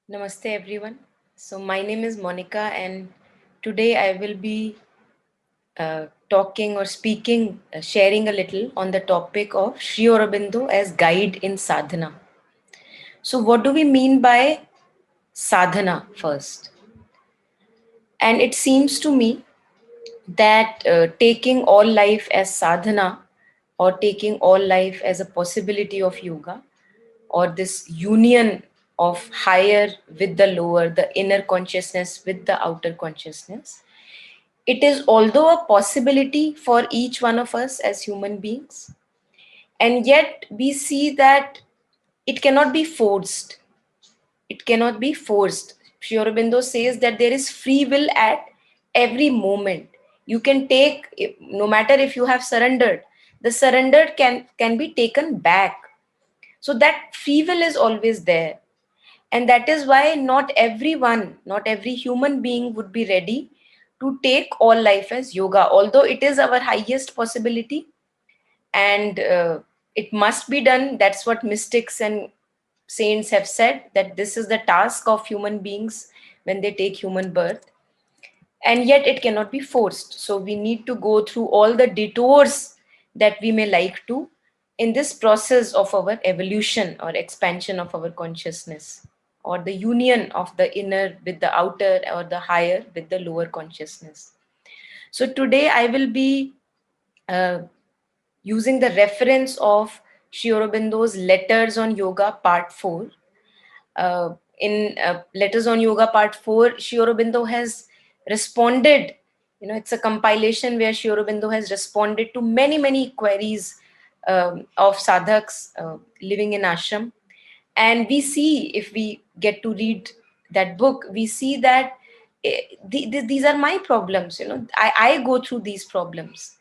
Namaste everyone. So my name is Monica and today I will be talking or speaking, sharing a little on the topic of Sri Aurobindo as guide in sadhana. So what do we mean by sadhana first? And it seems to me that taking all life as sadhana or taking all life as a possibility of yoga or this union of higher with the lower, the inner consciousness with the outer consciousness. It is although a possibility for each one of us as human beings, and yet we see that it cannot be forced. It cannot be forced. Sri Aurobindo says that there is free will at every moment. You can take, no matter if you have surrendered, the surrender can be taken back. So that free will is always there. And that is why not everyone, not every human being would be ready to take all life as yoga, although it is our highest possibility and it must be done. That's what mystics and saints have said, that this is the task of human beings when they take human birth. And yet it cannot be forced. So we need to go through all the detours that we may like to in this process of our evolution or expansion of our consciousness, or the union of the inner with the outer or the higher with the lower consciousness. So today I will be uh, using the reference of Sri Aurobindo's Letters on Yoga Part 4. In Letters on Yoga Part 4, Sri Aurobindo has responded. It's a compilation where Sri Aurobindo has responded to many, many queries of sadhaks living in ashram. And we see, if we get to read that book, we see that these are my problems. I go through these problems.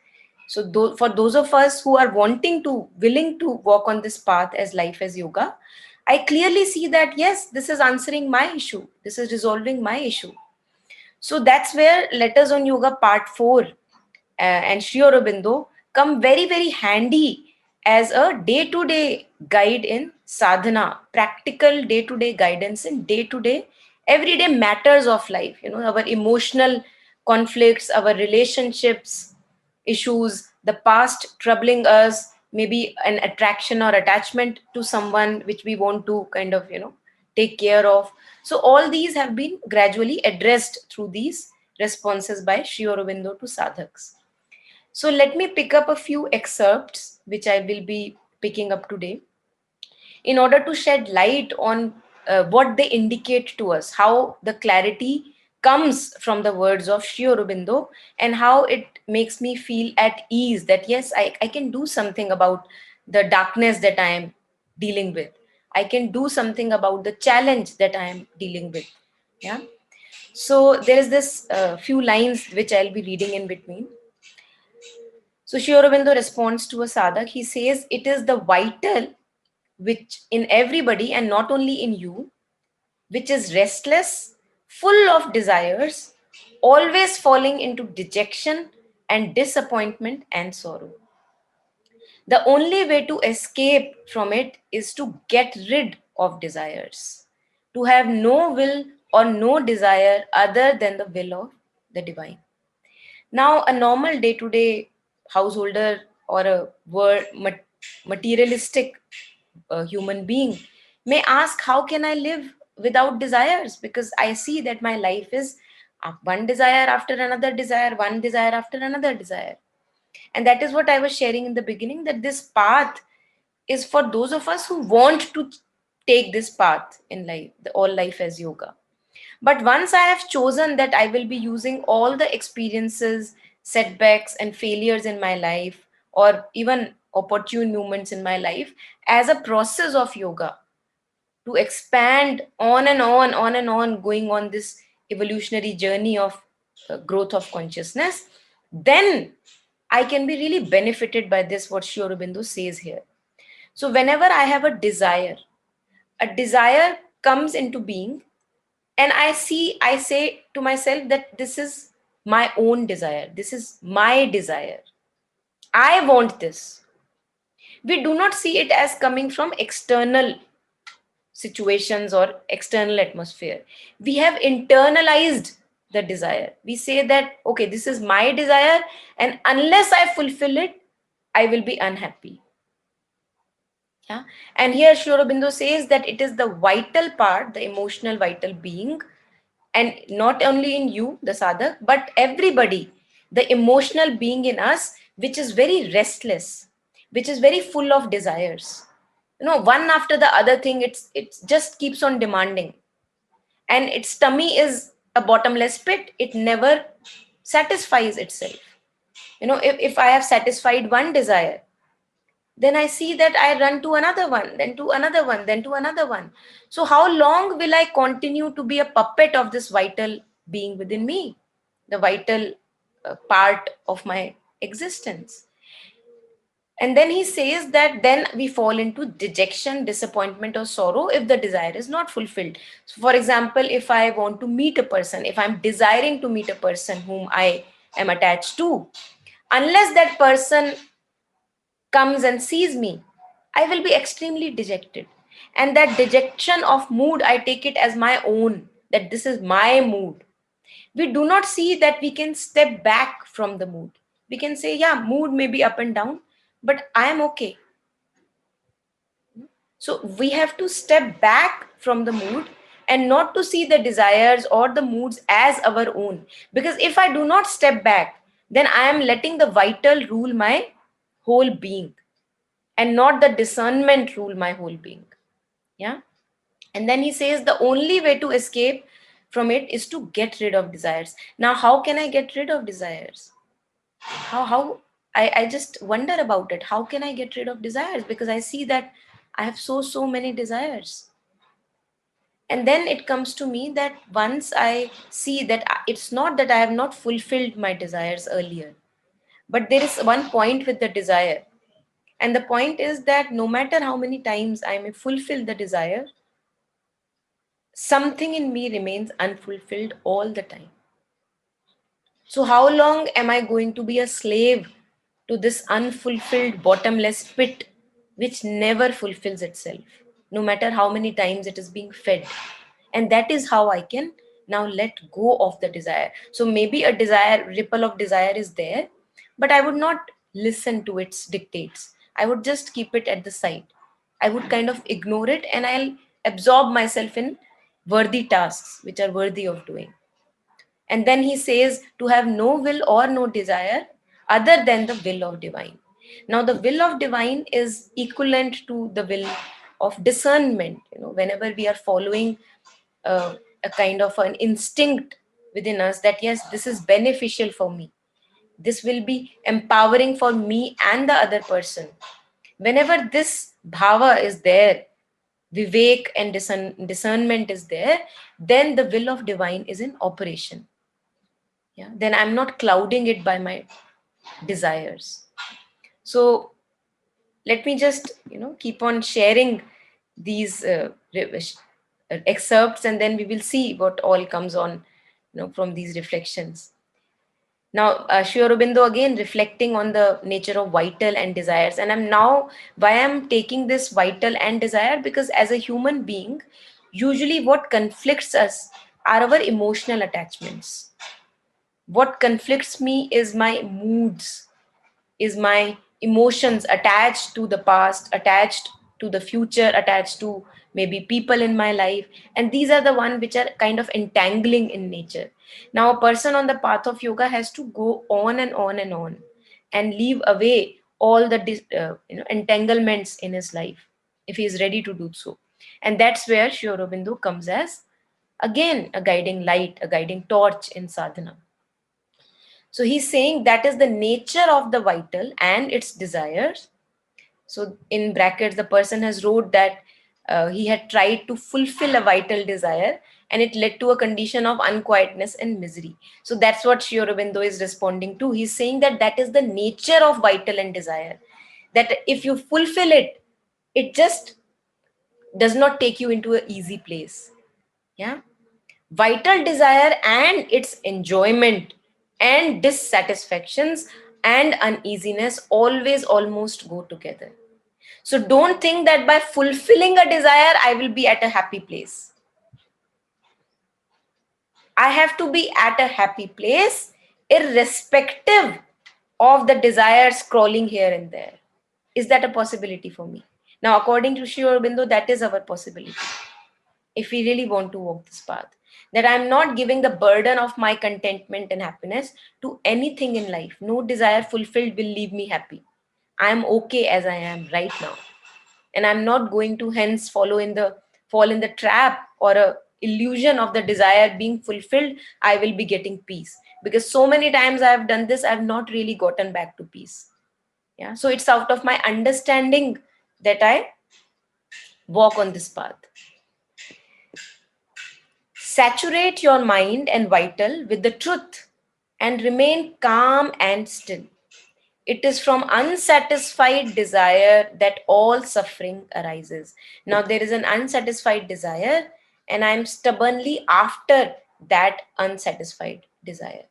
So for those of us who are willing to walk on this path as life as yoga, I clearly see that yes, this is answering my issue. This is resolving my issue. So that's where Letters on Yoga Part 4 and Sri Aurobindo come very, very handy as a day-to-day guide in sadhana, practical day-to-day guidance in day-to-day, everyday matters of life. Our emotional conflicts, our relationships, issues, the past troubling us, maybe an attraction or attachment to someone which we want to kind of, take care of. So all these have been gradually addressed through these responses by Sri Aurobindo to sadhaks. So let me pick up a few excerpts which I will be picking up today in order to shed light on what they indicate to us, how the clarity comes from the words of Sri Aurobindo, and how it makes me feel at ease that yes, I can do something about the darkness that I am dealing with. I can do something about the challenge that I am dealing with. Yeah. So there is this few lines which I'll be reading in between. So Sri Aurobindo responds to a sadhak. He says, it is the vital which in everybody and not only in you, which is restless, full of desires, always falling into dejection and disappointment and sorrow. The only way to escape from it is to get rid of desires, to have no will or no desire other than the will of the divine. Now, a normal day to day householder or a materialistic human being may ask, how can I live without desires? Because I see that my life is one desire after another desire, one desire after another desire. And that is what I was sharing in the beginning, that this path is for those of us who want to take this path in life, the all life as yoga. But once I have chosen that I will be using all the experiences, setbacks, and failures in my life, or even opportune moments in my life, as a process of yoga to expand on and on, going on this evolutionary journey of growth of consciousness, then I can be really benefited by this, what Sri Aurobindo says here. So, whenever I have a desire comes into being, and I say to myself that this is my own desire, this is my desire, I want this. We do not see it as coming from external situations or external atmosphere. We have internalized the desire. We say that, okay, this is my desire, and unless I fulfill it, I will be unhappy. Yeah. And here Sri Aurobindo says that it is the vital part, the emotional vital being, and not only in you, the sadhak, but everybody, the emotional being in us, which is very restless, which is very full of desires. One after the other thing, it just keeps on demanding, and its tummy is a bottomless pit. It never satisfies itself. If I have satisfied one desire, then I see that I run to another one, then to another one, then to another one. So how long will I continue to be a puppet of this vital being within me, the vital part of my existence? And then he says that then we fall into dejection, disappointment, or sorrow if the desire is not fulfilled. So for example, if I want to meet a person, if I'm desiring to meet a person whom I am attached to, unless that person comes and sees me, I will be extremely dejected. And that dejection of mood, I take it as my own, that this is my mood. We do not see that we can step back from the mood. We can say, yeah, mood may be up and down, but I am okay. So we have to step back from the mood and not to see the desires or the moods as our own. Because if I do not step back, then I am letting the vital rule my whole being, and not the discernment rule my whole being. Yeah. And then he says the only way to escape from it is to get rid of desires. Now, how can I get rid of desires? How I just wonder about it. How can I get rid of desires? Because I see that I have so many desires. And then it comes to me that once I see that it's not that I have not fulfilled my desires earlier, but there is one point with the desire. And the point is that no matter how many times I may fulfill the desire, something in me remains unfulfilled all the time. So, how long am I going to be a slave to this unfulfilled bottomless pit which never fulfills itself, no matter how many times it is being fed? And that is how I can now let go of the desire. So, maybe a desire, ripple of desire is there, but I would not listen to its dictates. I would just keep it at the side. I would kind of ignore it, and I'll absorb myself in worthy tasks which are worthy of doing. And then he says to have no will or no desire other than the will of divine. Now, the will of divine is equivalent to the will of discernment. Whenever we are following a kind of an instinct within us that, yes, this is beneficial for me, this will be empowering for me and the other person. Whenever this bhava is there, vivek and discernment is there, then the will of divine is in operation. Yeah, then I'm not clouding it by my desires. So let me just keep on sharing these excerpts, and then we will see what all comes on from these reflections. Now, Sri Aurobindo again reflecting on the nature of vital and desires. And why I'm taking this vital and desire, because as a human being, usually what conflicts us are our emotional attachments. What conflicts me is my moods, is my emotions attached to the past, attached to the future, attached to maybe people in my life. And these are the ones which are kind of entangling in nature. Now, a person on the path of yoga has to go on and on and on and leave away all the entanglements in his life if he is ready to do so. And that's where Sri Aurobindo comes as again a guiding light, a guiding torch in sadhana. So he's saying that is the nature of the vital and its desires. So in brackets, the person has wrote that he had tried to fulfill a vital desire, and it led to a condition of unquietness and misery. So that's what Sri Aurobindo is responding to. He's saying that that is the nature of vital and desire. That if you fulfill it, it just does not take you into an easy place. Yeah. Vital desire and its enjoyment and dissatisfactions and uneasiness always almost go together. So don't think that by fulfilling a desire, I will be at a happy place. I have to be at a happy place irrespective of the desires crawling here and there. Is that a possibility for me? Now, according to Sri Aurobindo, that is our possibility. If we really want to walk this path, that I'm not giving the burden of my contentment and happiness to anything in life. No desire fulfilled will leave me happy. I'm okay as I am right now. And I'm not going to hence fall in the trap or a illusion of the desire being fulfilled. I will be getting peace, because so many times I've done this, I've not really gotten back to peace. Yeah, so it's out of my understanding that I walk on this path. Saturate your mind and vital with the truth and remain calm and still. It is from unsatisfied desire that all suffering arises. Now, there is an unsatisfied desire, and I'm stubbornly after that unsatisfied desire.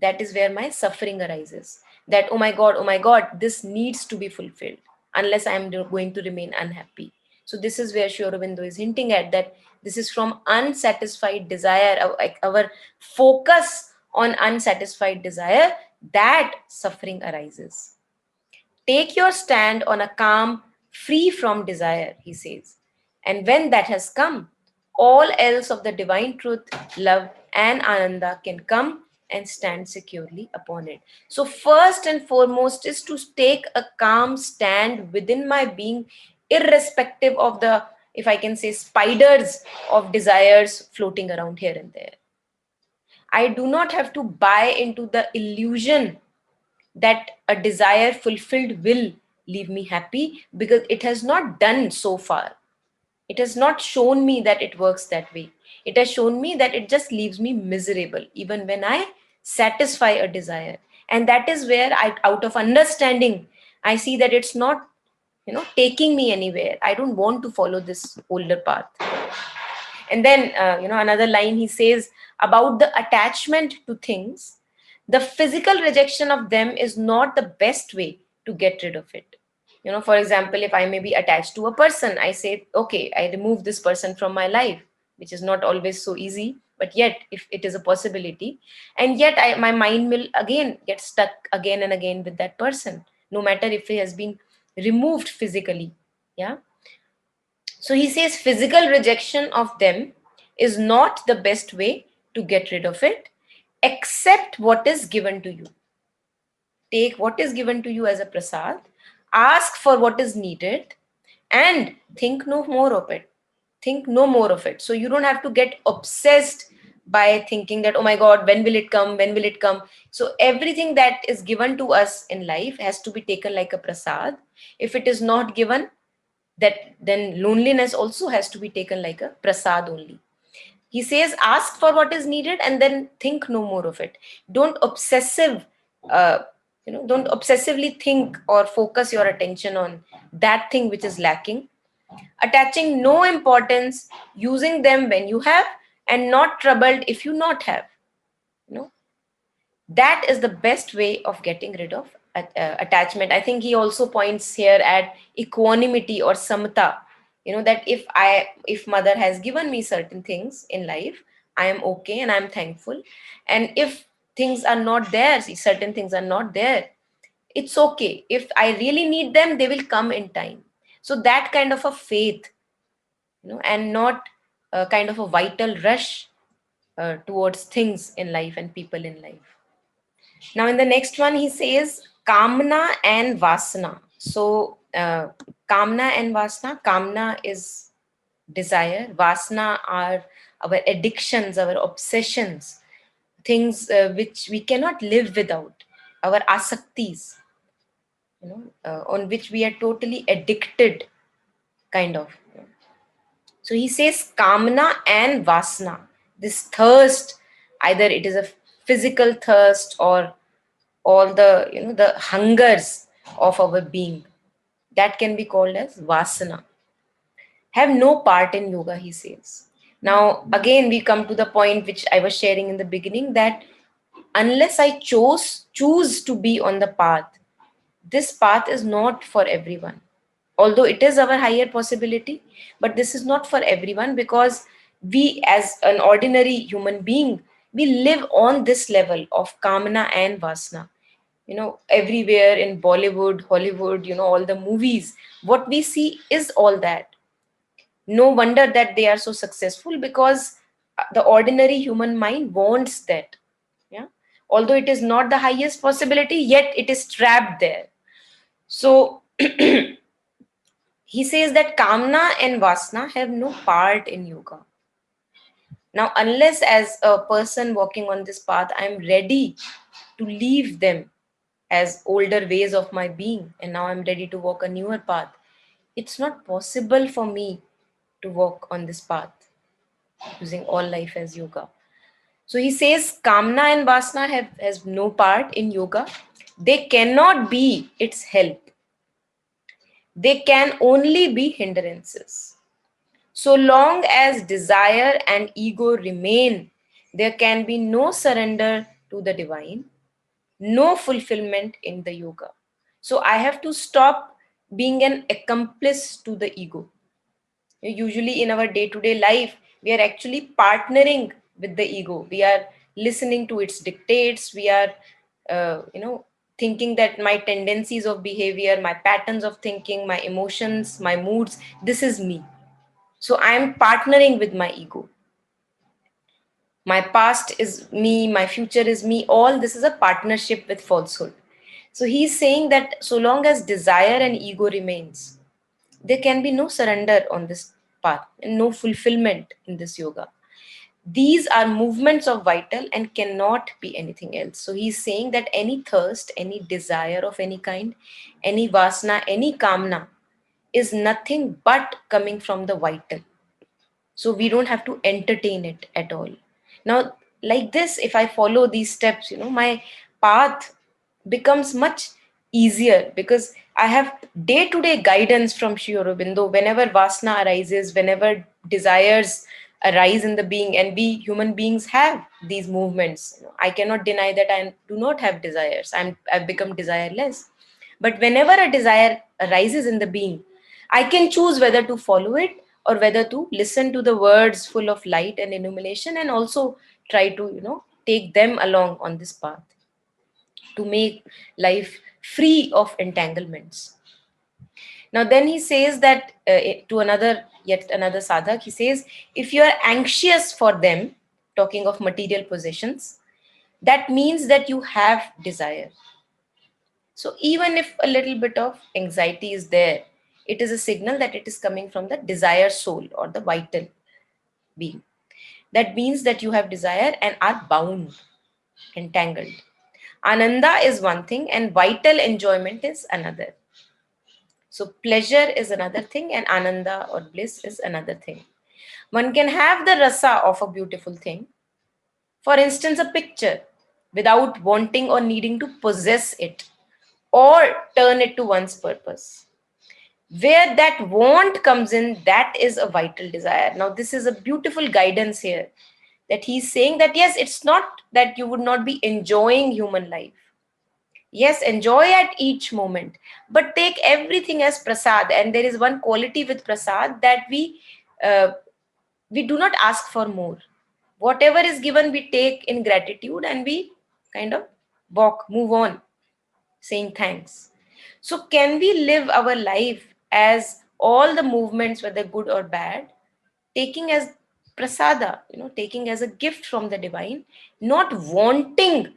That is where my suffering arises. That, oh my God, this needs to be fulfilled, unless I'm going to remain unhappy. So, this is where Sri Aurobindo is hinting at, that this is from unsatisfied desire, our focus on unsatisfied desire, that suffering arises. Take your stand on a calm free from desire, he says. And when that has come, all else of the divine truth, love, and ananda can come and stand securely upon it. So, first and foremost is to take a calm stand within my being, irrespective of the, if I can say, spiders of desires floating around here and there. I do not have to buy into the illusion that a desire fulfilled will leave me happy, because it has not done so far. It has not shown me that it works that way. It has shown me that it just leaves me miserable even when I satisfy a desire. And that is where I, out of understanding, I see that it's not, taking me anywhere. I don't want to follow this older path. And then, another line he says about the attachment to things. The physical rejection of them is not the best way to get rid of it. For example, if I may be attached to a person, I say, okay, I remove this person from my life, which is not always so easy, but yet if it is a possibility, and yet my mind will again get stuck again and again with that person, no matter if he has been removed physically. Yeah. So he says physical rejection of them is not the best way to get rid of it. Accept what is given to you. Take what is given to you as a prasad, ask for what is needed, and think no more of it. Think no more of it. So you don't have to get obsessed by thinking that, oh my God, when will it come? When will it come? So everything that is given to us in life has to be taken like a prasad. If it is not given, that then loneliness also has to be taken like a prasad only. He says, ask for what is needed and then think no more of it. Don't uh, don't obsessively think or focus your attention on that thing which is lacking, attaching no importance, using them when you have, and not troubled if you not have. That is the best way of getting rid of attachment. I think he also points here at equanimity or samata. That if mother has given me certain things in life, I am okay and I'm thankful. And if things are not there, see, certain things are not there, it's okay. If I really need them, they will come in time. So that kind of a faith, and not a kind of a vital rush towards things in life and people in life. Now, in the next one, he says Kamna and Vasana. So, Kamna and Vasana. Kamna is desire. Vasana are our addictions, our obsessions, things which we cannot live without. Our asaktis, on which we are totally addicted, kind of. So he says Kamna and Vasana. This thirst, either it is a physical thirst or all the the hungers of our being, that can be called as vasana, have no part in yoga, he says. Now again we come to the point which I was sharing in the beginning, that unless I choose to be on the path, this path is not for everyone. although it is our higher possibility, but this is not for everyone, because we as an ordinary human being, we live on this level of kamna and vasana. Everywhere in Bollywood, Hollywood, all the movies, what we see is all that. No wonder that they are so successful, because the ordinary human mind wants that. Yeah. Although it is not the highest possibility, yet it is trapped there. So he says that Kamna and Vasana have no part in yoga. Now, unless as a person walking on this path, I am ready to leave them as older ways of my being, and now I'm ready to walk a newer path, it's not possible for me to walk on this path using all life as yoga. So he says Kamna and Vasana has no part in yoga. They cannot be its help. They can only be hindrances. So long as desire and ego remain, there can be no surrender to the divine, no fulfillment in the yoga. So I have to stop being an accomplice to the ego. Usually in our day-to-day life, we are actually partnering with the ego. We are listening to its dictates. We are, thinking that my tendencies of behavior, my patterns of thinking, my emotions, my moods, this is me. So I am partnering with my ego. My past is me, my future is me. All this is a partnership with falsehood. So he's saying that so long as desire and ego remains, there can be no surrender on this path and no fulfillment in this yoga. These are movements of vital and cannot be anything else. So he's saying that any thirst, any desire of any kind, any vasana, any kamna is nothing but coming from the vital. So we don't have to entertain it at all. Now, like this, if I follow these steps, my path becomes much easier, because I have day-to-day guidance from Sri Aurobindo. Whenever vasana arises, whenever desires arise in the being, and we human beings have these movements, I cannot deny that I do not have desires. I've become desireless. But whenever a desire arises in the being, I can choose whether to follow it or whether to listen to the words full of light and illumination, and also try to, take them along on this path to make life free of entanglements. Now, then he says that to yet another sadhak, he says, if you are anxious for them, talking of material possessions, that means that you have desire. So even if a little bit of anxiety is there, it is a signal that it is coming from the desire soul or the vital being. That means that you have desire and are bound, entangled. Ananda is one thing and vital enjoyment is another. So pleasure is another thing and ananda or bliss is another thing. One can have the rasa of a beautiful thing, for instance, a picture, without wanting or needing to possess it or turn it to one's purpose. Where that want comes in, that is a vital desire. Now, this is a beautiful guidance here, that he's saying that yes, it's not that you would not be enjoying human life. Yes, enjoy at each moment, but take everything as prasad. And there is one quality with prasad, that uh, we do not ask for more. Whatever is given, we take in gratitude and we kind of move on, saying thanks. So, can we live our life as all the movements, whether good or bad, taking as prasada, taking as a gift from the divine, not wanting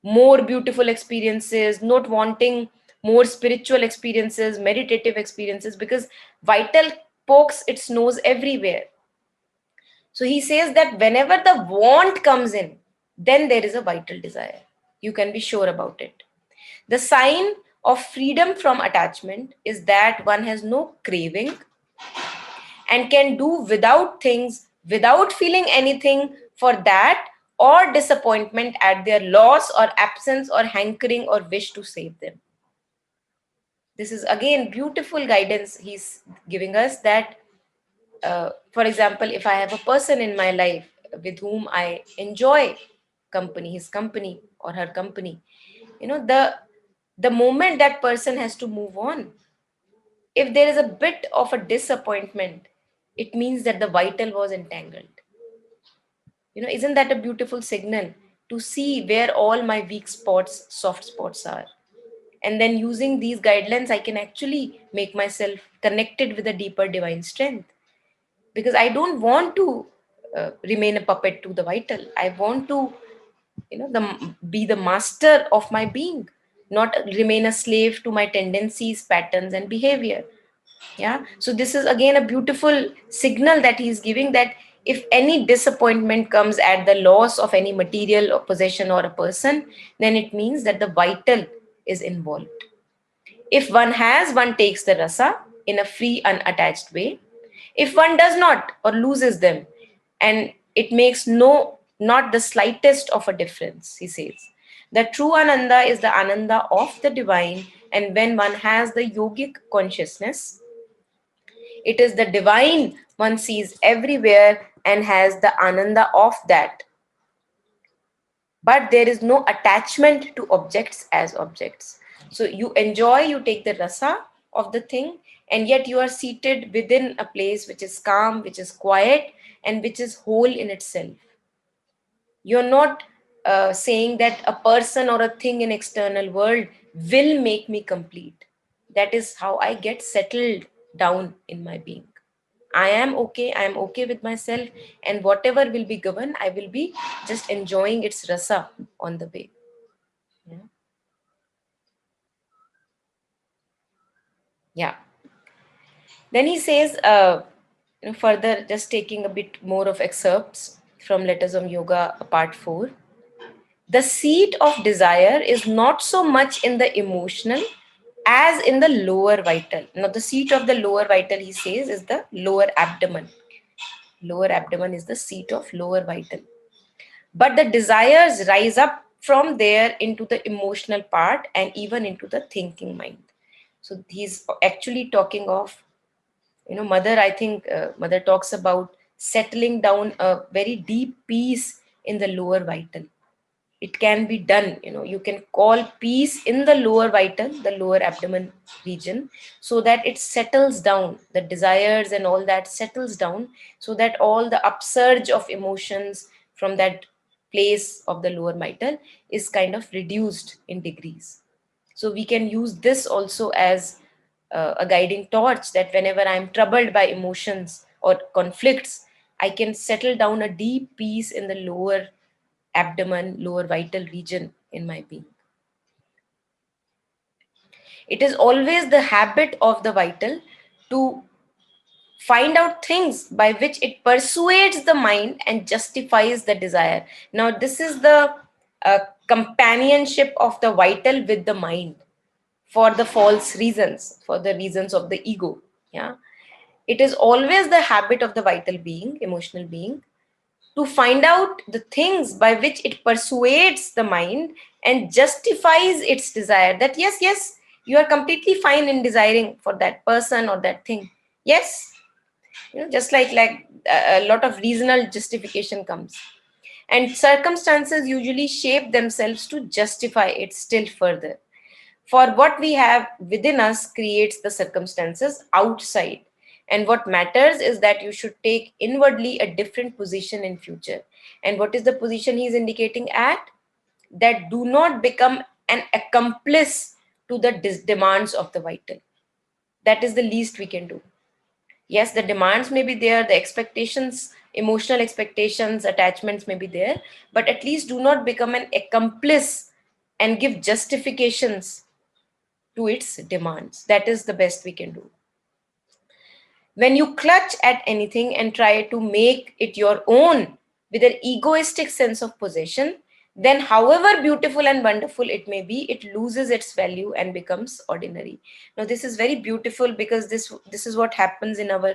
more beautiful experiences, not wanting more spiritual experiences, meditative experiences, because vital pokes its nose everywhere. So he says that whenever the want comes in, then there is a vital desire. You can be sure about it. The sign of freedom from attachment is that one has no craving and can do without things, without feeling anything for that, or disappointment at their loss or absence or hankering or wish to save them. This is again beautiful guidance he's giving us, that for example, if I have a person in my life with whom I enjoy company, his company or her company, the moment that person has to move on, If there is a bit of a disappointment, it means that the vital was entangled. Isn't that a beautiful signal to see where all my weak spots, soft spots are? And then using these guidelines, I can actually make myself connected with a deeper divine strength, because I don't want to remain a puppet to the vital. I want to, be the master of my being, not remain a slave to my tendencies, patterns, and behavior. Yeah, so this is again a beautiful signal that he is giving, that if any disappointment comes at the loss of any material or possession or a person, then it means that the vital is involved. If one has, one takes the rasa in a free, unattached way. If one does not or loses them, and it makes not the slightest of a difference, he says. The true ananda is the ananda of the divine, and when one has the yogic consciousness, it is the divine one sees everywhere and has the ananda of that. But there is no attachment to objects as objects. So you enjoy, you take the rasa of the thing, and yet you are seated within a place which is calm, which is quiet, and which is whole in itself. You're not saying that a person or a thing in external world will make me complete. That is how I get settled down in my being. I am okay, I am okay with myself, and whatever will be given, I will be just enjoying its rasa on the way. Yeah. Yeah. Then he says, further, just taking a bit more of excerpts from Letters on Yoga, part 4. The seat of desire is not so much in the emotional as in the lower vital. Now, the seat of the lower vital, he says, is the lower abdomen. Lower abdomen is the seat of lower vital. But the desires rise up from there into the emotional part and even into the thinking mind. So he's actually talking of, mother, I think mother talks about settling down a very deep peace in the lower vital. It can be done, you can call peace in the lower vital, the lower abdomen region, so that it settles down, the desires and all that settles down, so that all the upsurge of emotions from that place of the lower vital is kind of reduced in degrees. So we can use this also as a guiding torch, that whenever I'm troubled by emotions or conflicts, I can settle down a deep peace in the lower abdomen, lower vital region in my being. It is always the habit of the vital to find out things by which it persuades the mind and justifies the desire. Now, this is the companionship of the vital with the mind for the false reasons, for the reasons of the ego. Yeah. It is always the habit of the vital being, emotional being, to find out the things by which it persuades the mind and justifies its desire, that yes, you are completely fine in desiring for that person or that thing. Yes, just like a lot of reasonable justification comes, and circumstances usually shape themselves to justify it still further. For what we have within us creates the circumstances outside. And what matters is that you should take inwardly a different position in future. And what is the position he is indicating at? That do not become an accomplice to the demands of the vital. That is the least we can do. Yes, the demands may be there, the expectations, emotional expectations, attachments may be there, but at least do not become an accomplice and give justifications to its demands. That is the best we can do. When you clutch at anything and try to make it your own with an egoistic sense of possession, then however beautiful and wonderful it may be, it loses its value and becomes ordinary. Now, this is very beautiful, because this is what happens in our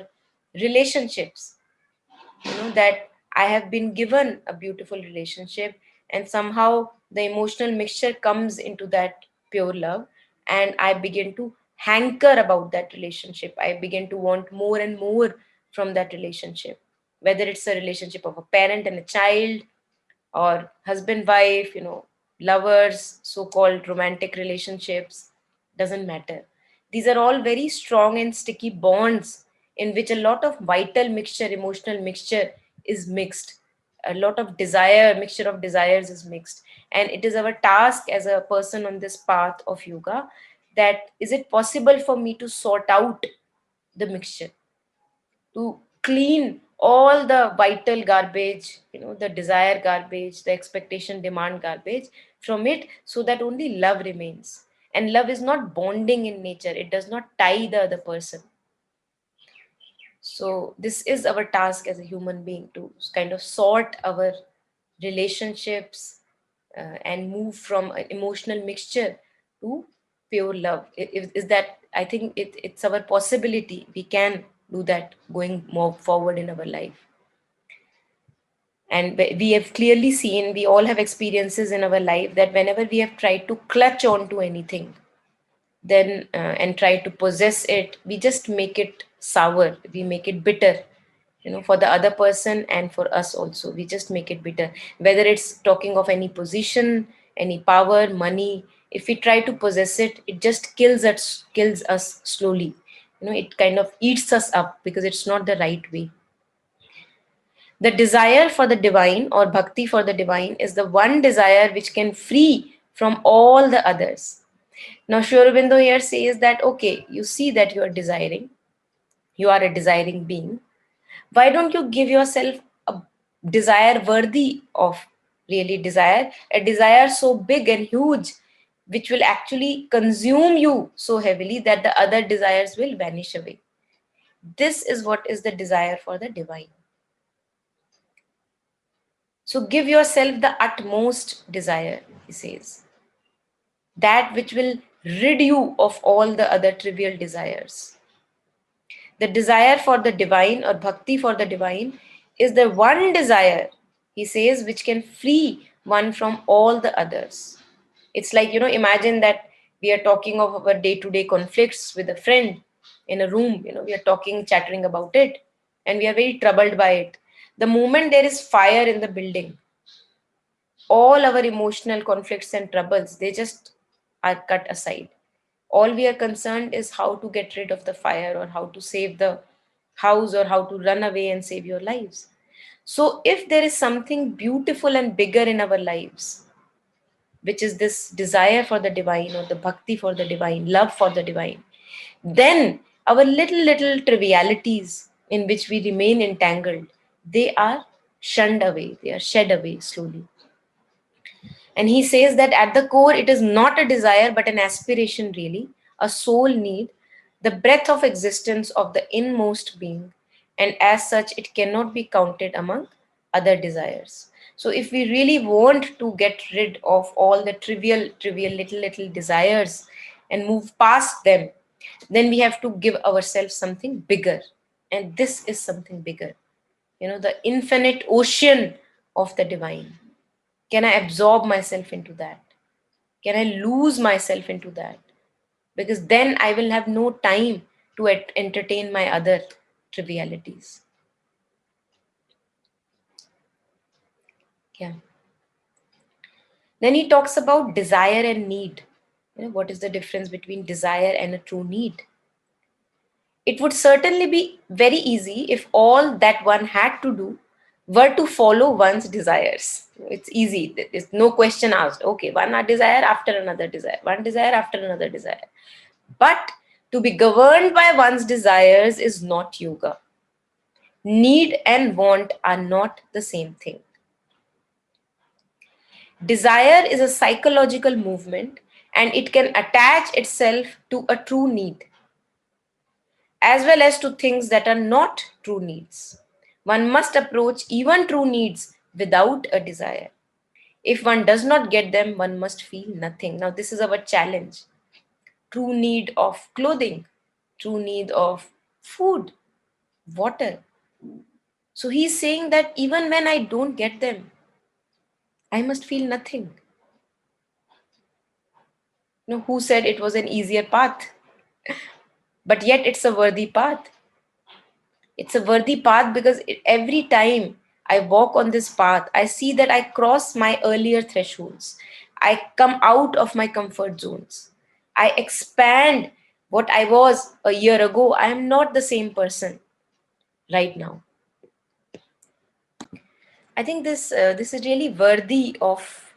relationships. That I have been given a beautiful relationship, and somehow the emotional mixture comes into that pure love, and I begin to hanker about that relationship. I begin to want more and more from that relationship, whether it's a relationship of a parent and a child, or husband wife, lovers, so called romantic relationships, doesn't matter. These are all very strong and sticky bonds in which a lot of vital mixture, emotional mixture is mixed. A lot of desire, mixture of desires is mixed. And it is our task as a person on this path of yoga that is it possible for me to sort out the mixture, to clean all the vital garbage, the desire garbage, the expectation demand garbage from it, so that only love remains. And love is not bonding in nature, it does not tie the other person. So this is our task as a human being, to kind of sort our relationships and move from an emotional mixture to pure love. Is that, I think it's our possibility. We can do that going more forward in our life. And we have clearly seen, we all have experiences in our life that whenever we have tried to clutch onto anything, then and try to possess it, we just make it sour, we make it bitter, for the other person and for us also. We just make it bitter. Whether it's talking of any position, any power, money, if we try to possess it, it just kills us slowly. It kind of eats us up because it's not the right way. The desire for the divine, or bhakti for the divine, is the one desire which can free from all the others. Now, Sri Aurobindo here says that, okay, you see that you are desiring, you are a desiring being. Why don't you give yourself a desire worthy of really desire, a desire so big and huge, which will actually consume you so heavily that the other desires will vanish away. This is what is the desire for the divine. So give yourself the utmost desire, he says, that which will rid you of all the other trivial desires. The desire for the divine, or bhakti for the divine, is the one desire, he says, which can free one from all the others. It's like, imagine that we are talking of our day-to-day conflicts with a friend in a room, we are talking, chattering about it, and we are very troubled by it. The moment there is fire in the building, all our emotional conflicts and troubles, they just are cut aside. All we are concerned is how to get rid of the fire, or how to save the house, or how to run away and save your lives. So if there is something beautiful and bigger in our lives, which is this desire for the divine, or the bhakti for the divine, love for the divine, then our little trivialities in which we remain entangled, they are shunned away, they are shed away slowly. And he says that at the core, it is not a desire, but an aspiration, really, a soul need, the breath of existence of the inmost being. And as such, it cannot be counted among other desires. So, if we really want to get rid of all the trivial little desires and move past them, then we have to give ourselves something bigger. And this is something bigger, the infinite ocean of the divine. Can I absorb myself into that? Can I lose myself into that? Because then I will have no time to entertain my other trivialities. Yeah. Then he talks about desire and need. What is the difference between desire and a true need? It would certainly be very easy if all that one had to do were to follow one's desires. It's easy. There's no question asked. Okay, one desire after another desire, one desire after another desire. But to be governed by one's desires is not yoga. Need and want are not the same thing. Desire is a psychological movement, and it can attach itself to a true need, as well as to things that are not true needs. One must approach even true needs without a desire. If one does not get them, one must feel nothing. Now, this is our challenge. True need of clothing, true need of food, water. So he's saying that even when I don't get them, I must feel nothing. Who said it was an easier path? But yet it's a worthy path. It's a worthy path because every time I walk on this path, I see that I cross my earlier thresholds. I come out of my comfort zones. I expand What I was a year ago, I am not the same person right now. I think this is really worthy of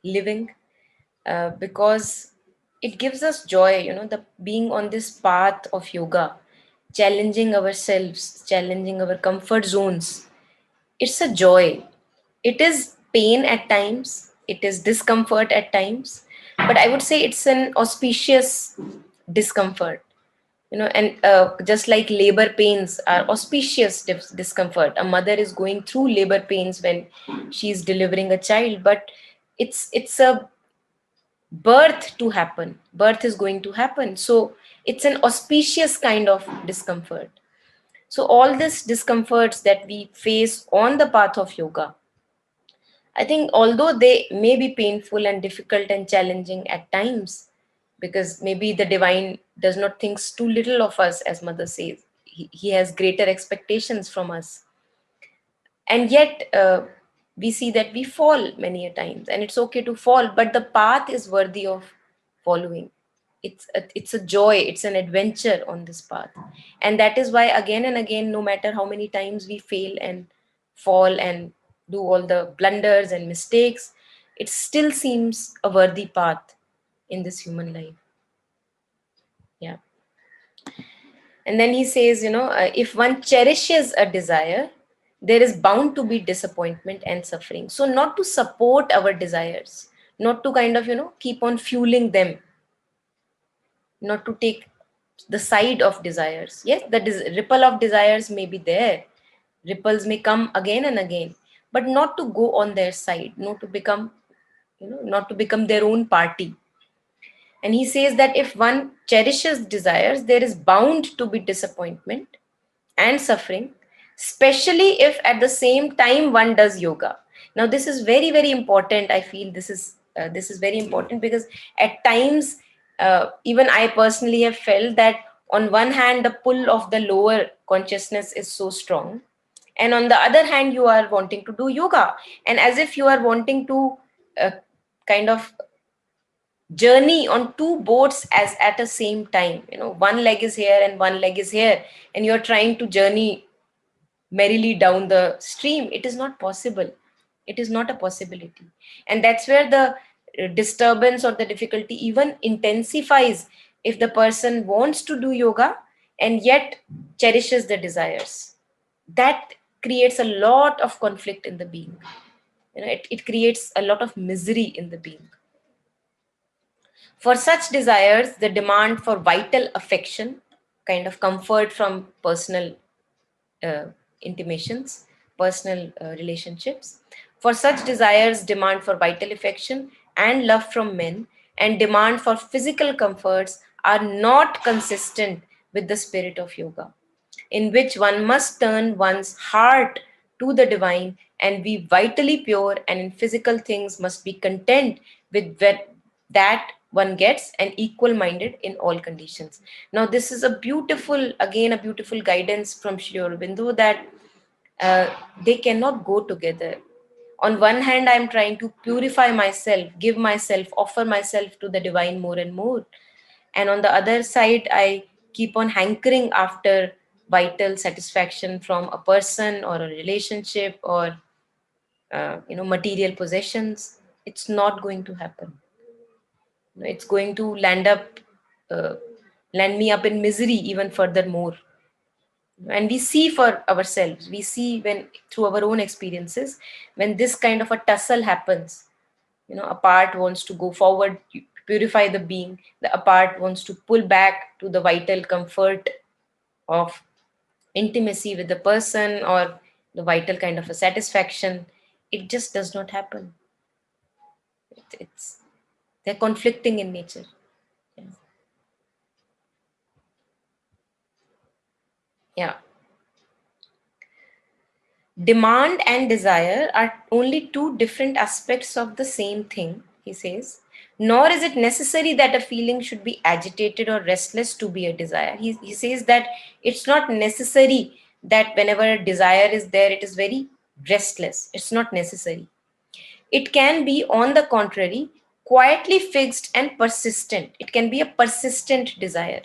living, because it gives us joy. The being on this path of yoga, challenging ourselves, challenging our comfort zones. It's a joy. It is pain at times. It is discomfort at times, but I would say it's an auspicious discomfort. And just like labor pains are auspicious discomfort, a mother is going through labor pains when she's delivering a child, but it's a birth to happen. Birth is going to happen, so it's an auspicious kind of discomfort. So all these discomforts that we face on the path of yoga, I think, although they may be painful and difficult and challenging at times, because maybe the divine does not think too little of us, as Mother says. He has greater expectations from us. And yet, we see that we fall many a times, and it's okay to fall, but the path is worthy of following. It's a joy, it's an adventure on this path. And that is why, again and again, no matter how many times we fail and fall and do all the blunders and mistakes, it still seems a worthy path in this human life. Yeah. And then he says, if one cherishes a desire, there is bound to be disappointment and suffering. So, not to support our desires, not to kind of, keep on fueling them, not to take the side of desires. Yes, the ripple of desires may be there, ripples may come again and again, but not to go on their side, not to become, not to become their own party. And he says that if one cherishes desires, there is bound to be disappointment and suffering, especially if at the same time one does yoga. Now, this is very, very important. I feel this is very important, because at times, even I personally have felt that on one hand, the pull of the lower consciousness is so strong, and on the other hand, you are wanting to do yoga, and as if you are wanting to uh, kind of journey on two boats as at the same time. One leg is here and one leg is here, and you're trying to journey merrily down the stream. It is not possible. It is not a possibility. And that's where the disturbance or the difficulty even intensifies, if the person wants to do yoga and yet cherishes the desires. That creates a lot of conflict in the being. It creates a lot of misery in the being. For such desires, the demand for vital affection, kind of comfort from personal uh, intimations, personal relationships. For such desires, demand for vital affection and love from men, and demand for physical comforts are not consistent with the spirit of yoga, in which one must turn one's heart to the divine and be vitally pure, and in physical things must be content with that one gets, and equal minded in all conditions. Now, this is a beautiful, again, a beautiful guidance from Sri Aurobindo, that uh, they cannot go together. On one hand, I'm trying to purify myself, give myself, offer myself to the divine more and more. And on the other side, I keep on hankering after vital satisfaction from a person or a relationship or material possessions. It's not going to happen. It's going to uh, land me up in misery even furthermore. And we see for ourselves, we see when through our own experiences, when this kind of a tussle happens, a part wants to go forward, purify the being, the a part wants to pull back to the vital comfort of intimacy with the person, or the vital kind of a satisfaction. It just does not happen. It's they're conflicting in nature. Yeah. Yeah. Demand and desire are only two different aspects of the same thing, he says. Nor is it necessary that a feeling should be agitated or restless to be a desire. He says that it's not necessary that whenever a desire is there, it is very restless. It's not necessary. It can be, on the contrary, quietly fixed and persistent. It can be a persistent desire.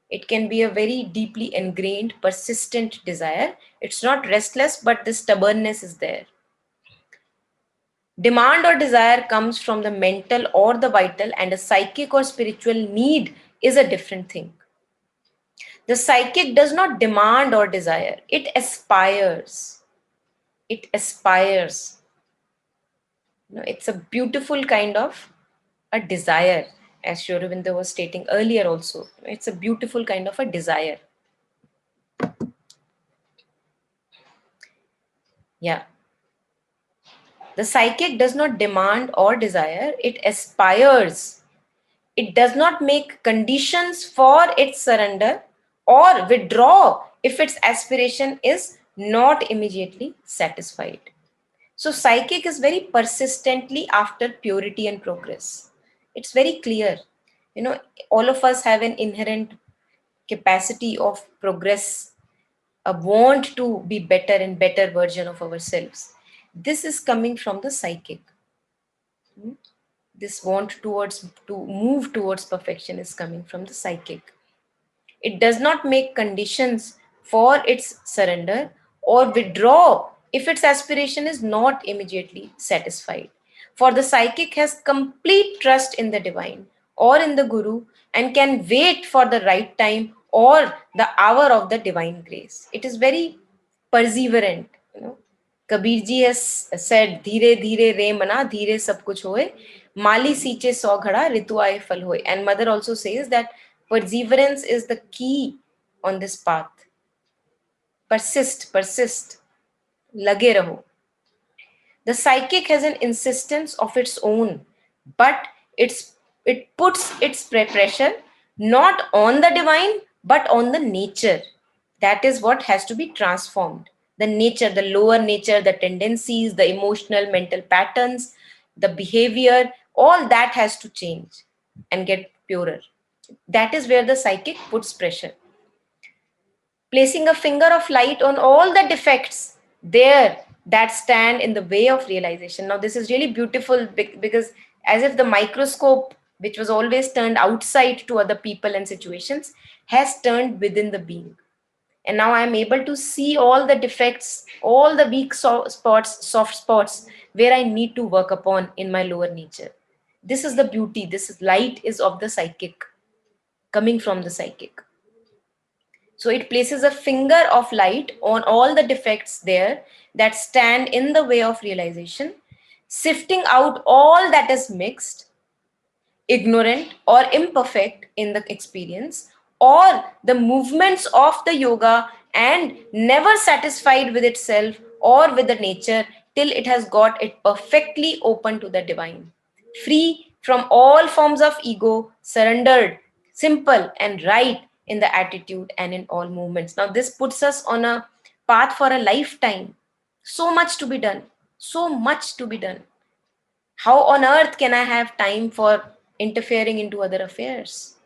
It can be a very deeply ingrained, persistent desire. It's not restless, but the stubbornness is there. Demand or desire comes from the mental or the vital, and a psychic or spiritual need is a different thing. The psychic does not demand or desire, it aspires. It aspires. It's a beautiful kind of a desire, as Sri Aurobindo was stating earlier also. It's a beautiful kind of a desire. Yeah. The psychic does not demand or desire, it aspires. It does not make conditions for its surrender or withdraw if its aspiration is not immediately satisfied. So, psychic is very persistently after purity and progress. It's very clear. All of us have an inherent capacity of progress, a want to be better and better version of ourselves. This is coming from the psychic. This want to move towards perfection is coming from the psychic. It does not make conditions for its surrender or withdraw if its aspiration is not immediately satisfied. For the psychic has complete trust in the divine or in the guru and can wait for the right time or the hour of the divine grace. It is very perseverant. Kabir ji has said, "Dheere dheere re mana, dheere sab kuch hoye, mali siiche so ghada, ritu aaye phal hoye." And mother also says that perseverance is the key on this path. Persist, lage raho. The psychic has an insistence of its own, but it puts its pressure not on the divine, but on the nature. That is what has to be transformed. The nature, the lower nature, the tendencies, the emotional, mental patterns, the behavior, all that has to change and get purer. That is where the psychic puts pressure. Placing a finger of light on all the defects there that stand in the way of realization. Now, this is really beautiful because, as if the microscope, which was always turned outside to other people and situations, has turned within the being. And now I am able to see all the defects, all the weak spots, soft spots, where I need to work upon in my lower nature. This is the beauty. This is light is of the psychic, coming from the psychic. So it places a finger of light on all the defects there that stand in the way of realization, sifting out all that is mixed, ignorant, or imperfect in the experience, or the movements of the yoga, and never satisfied with itself or with the nature till it has got it perfectly open to the divine, free from all forms of ego, surrendered, simple and right in the attitude and in all movements. Now, this puts us on a path for a lifetime. So much to be done. So much to be done. How on earth can I have time for interfering into other affairs?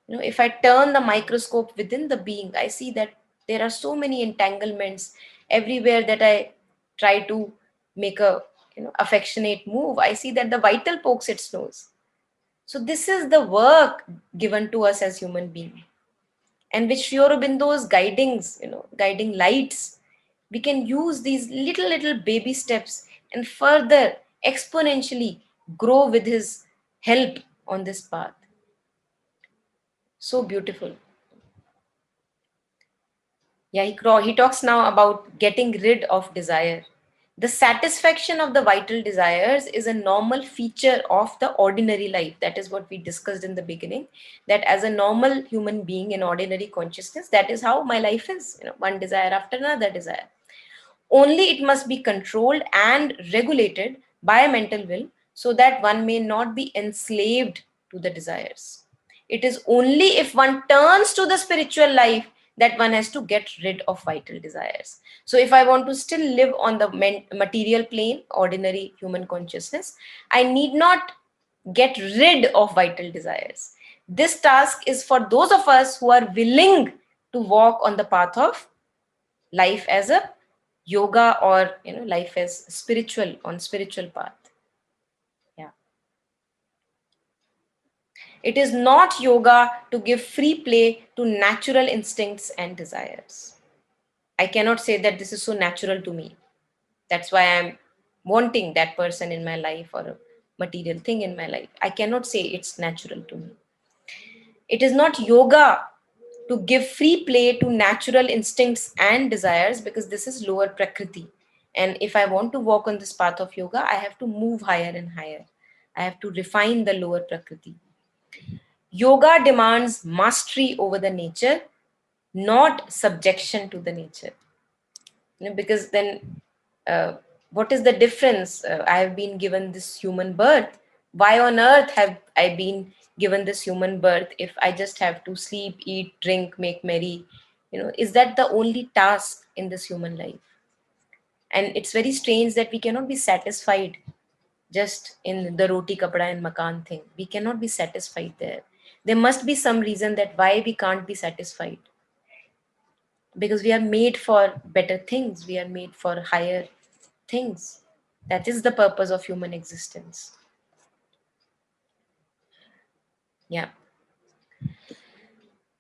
If I turn the microscope within the being, I see that there are so many entanglements everywhere that I try to make a affectionate move. I see that the vital pokes its nose. So this is the work given to us as human beings, and with Sri Aurobindo's guiding lights, we can use these little baby steps and further exponentially grow with his help on this path. So beautiful. Yeah, he talks now about getting rid of desire. The satisfaction of the vital desires is a normal feature of the ordinary life. That is what we discussed in the beginning. That as a normal human being in ordinary consciousness, that is how my life is. One desire after another desire. Only it must be controlled and regulated by a mental will so that one may not be enslaved to the desires. It is only if one turns to the spiritual life that one has to get rid of vital desires. So, if I want to still live on the material plane, ordinary human consciousness, I need not get rid of vital desires. This task is for those of us who are willing to walk on the path of life as a yoga, or life as spiritual, on spiritual path. Yeah. It is not yoga to give free play to natural instincts and desires. I cannot say that this is so natural to me. That's why I'm wanting that person in my life or a material thing in my life. I cannot say it's natural to me. It is not yoga to give free play to natural instincts and desires, because this is lower prakriti. And if I want to walk on this path of yoga, I have to move higher and higher. I have to refine the lower prakriti. Yoga demands mastery over the nature, not subjection to the nature. Because then what is the difference? I have been given this human birth. Why on earth have I been given this human birth if I just have to sleep, eat, drink, make merry? Is that the only task in this human life? And it's very strange that we cannot be satisfied just in the roti, kapda, and makan thing. We cannot be satisfied there. There must be some reason that why we can't be satisfied, because we are made for better things, we are made for higher things. That is the purpose of human existence. Yeah.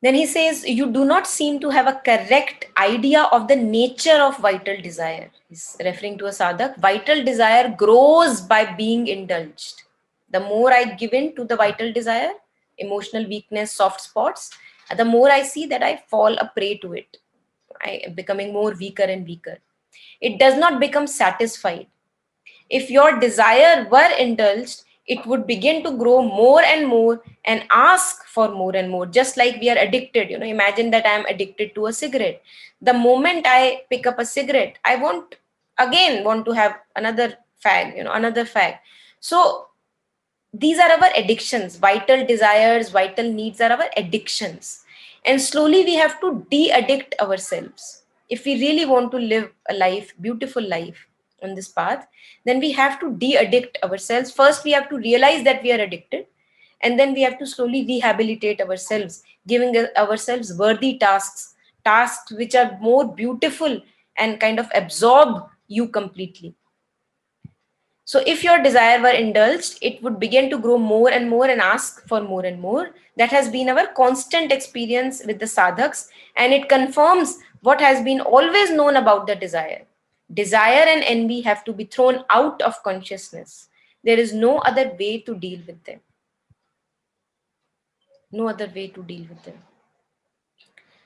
Then he says, you do not seem to have a correct idea of the nature of vital desire. He's referring to a sadhak. Vital desire grows by being indulged. The more I give in to the vital desire, emotional weakness, soft spots, the more I see that I fall a prey to it. I am becoming more weaker and weaker. It does not become satisfied. If your desire were indulged, it would begin to grow more and more and ask for more and more, just like we are addicted. Imagine that I am addicted to a cigarette. The moment I pick up a cigarette, I want to have another fag, another fag. So these are our addictions. Vital desires, vital needs are our addictions. And slowly we have to de-addict ourselves. If we really want to live a life, beautiful life on this path, then we have to de-addict ourselves. First, we have to realize that we are addicted. And then we have to slowly rehabilitate ourselves, giving ourselves worthy tasks, tasks which are more beautiful and kind of absorb you completely. So if your desire were indulged, it would begin to grow more and more and ask for more and more. That has been our constant experience with the sadhaks, and it confirms what has been always known about the desire. Desire and envy have to be thrown out of consciousness. There is no other way to deal with them. No other way to deal with them.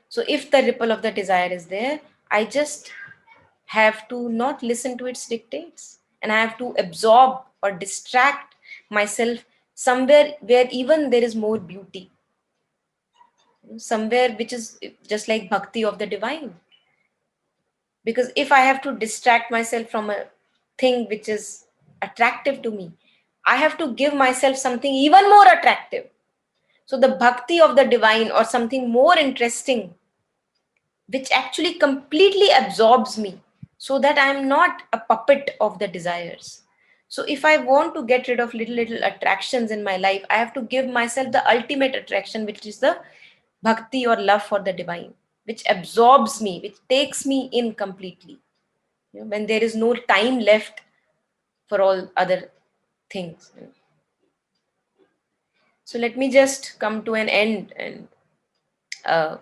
So if the ripple of the desire is there, I just have to not listen to its dictates, and I have to absorb or distract myself somewhere where even there is more beauty, somewhere which is just like bhakti of the divine. Because if I have to distract myself from a thing which is attractive to me, I have to give myself something even more attractive. So the bhakti of the divine or something more interesting, which actually completely absorbs me, so that I am not a puppet of the desires. So if I want to get rid of little attractions in my life, I have to give myself the ultimate attraction, which is the bhakti or love for the divine, which absorbs me, which takes me in completely. When there is no time left for all other things. So let me just come to an end and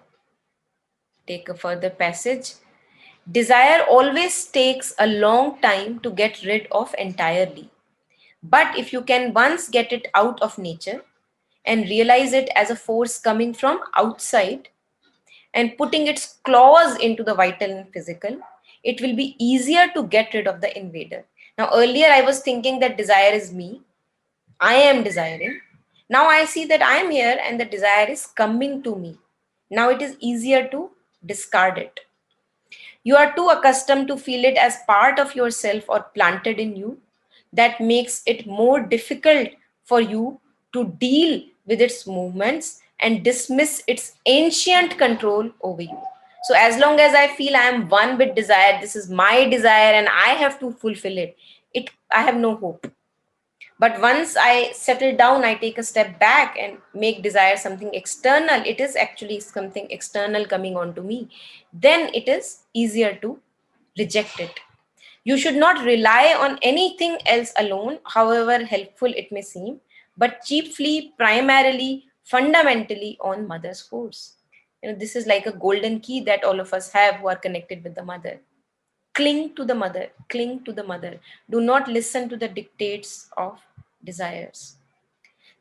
take a further passage. Desire always takes a long time to get rid of entirely. But if you can once get it out of nature and realize it as a force coming from outside and putting its claws into the vital and physical, it will be easier to get rid of the invader. Now, earlier I was thinking that desire is me. I am desiring. Now I see that I am here and the desire is coming to me. Now it is easier to discard it. You are too accustomed to feel it as part of yourself or planted in you. That makes it more difficult for you to deal with its movements and dismiss its ancient control over you. So, as long as I feel I am one with desire, this is my desire and I have to fulfill it, I have no hope. But once I settle down, I take a step back and make desire something external. It is actually something external coming onto me. Then it is easier to reject it. You should not rely on anything else alone, however helpful it may seem. but chiefly, primarily, fundamentally on mother's force. This is like a golden key that all of us have who are connected with the mother. Cling to the mother, cling to the mother. Do not listen to the dictates of desires.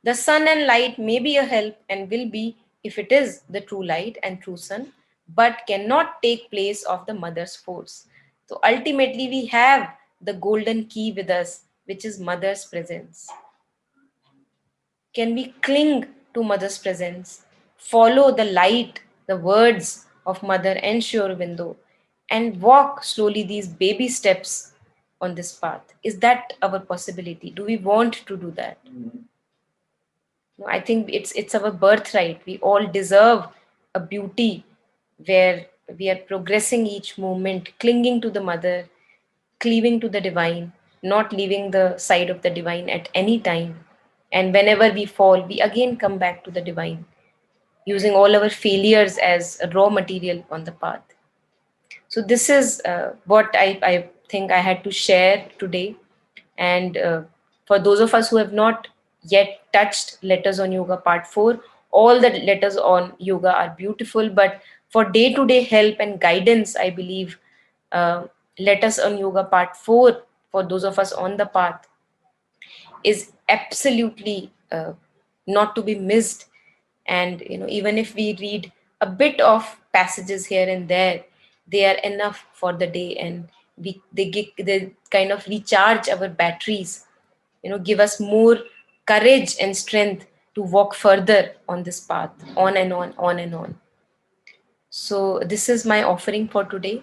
The sun and light may be a help and will be if it is the true light and true sun, but cannot take place of the mother's force. So ultimately, we have the golden key with us, which is mother's presence. Can we cling to mother's presence, follow the light, the words of mother and Sri Aurobindo, and walk slowly these baby steps on this path? Is that our possibility? Do we want to do that? No, I think it's our birthright. We all deserve a beauty where we are progressing each moment, clinging to the mother, cleaving to the divine, not leaving the side of the divine at any time. And whenever we fall, we again come back to the divine, using all our failures as a raw material on the path. So this is what I think I had to share today. And for those of us who have not yet touched Letters on Yoga Part 4, all the letters on yoga are beautiful. But for day-to-day help and guidance, I believe Letters on Yoga Part 4, for those of us on the path, is absolutely not to be missed. And even if we read a bit of passages here and there, they are enough for the day, and they kind of recharge our batteries, give us more courage and strength to walk further on this path, on and on and on. So this is my offering for today,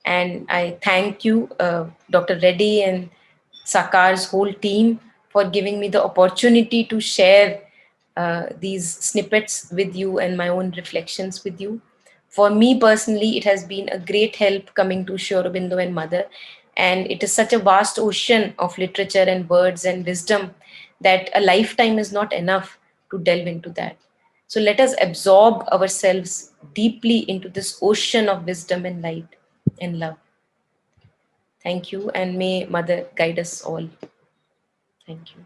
and I thank you, Dr. Reddy and Sakar's whole team, for giving me the opportunity to share these snippets with you and my own reflections with you. For me personally, it has been a great help coming to Sri Aurobindo and Mother, and it is such a vast ocean of literature and words and wisdom that a lifetime is not enough to delve into that. So let us absorb ourselves deeply into this ocean of wisdom and light and love. Thank you, and may Mother guide us all. Thank you.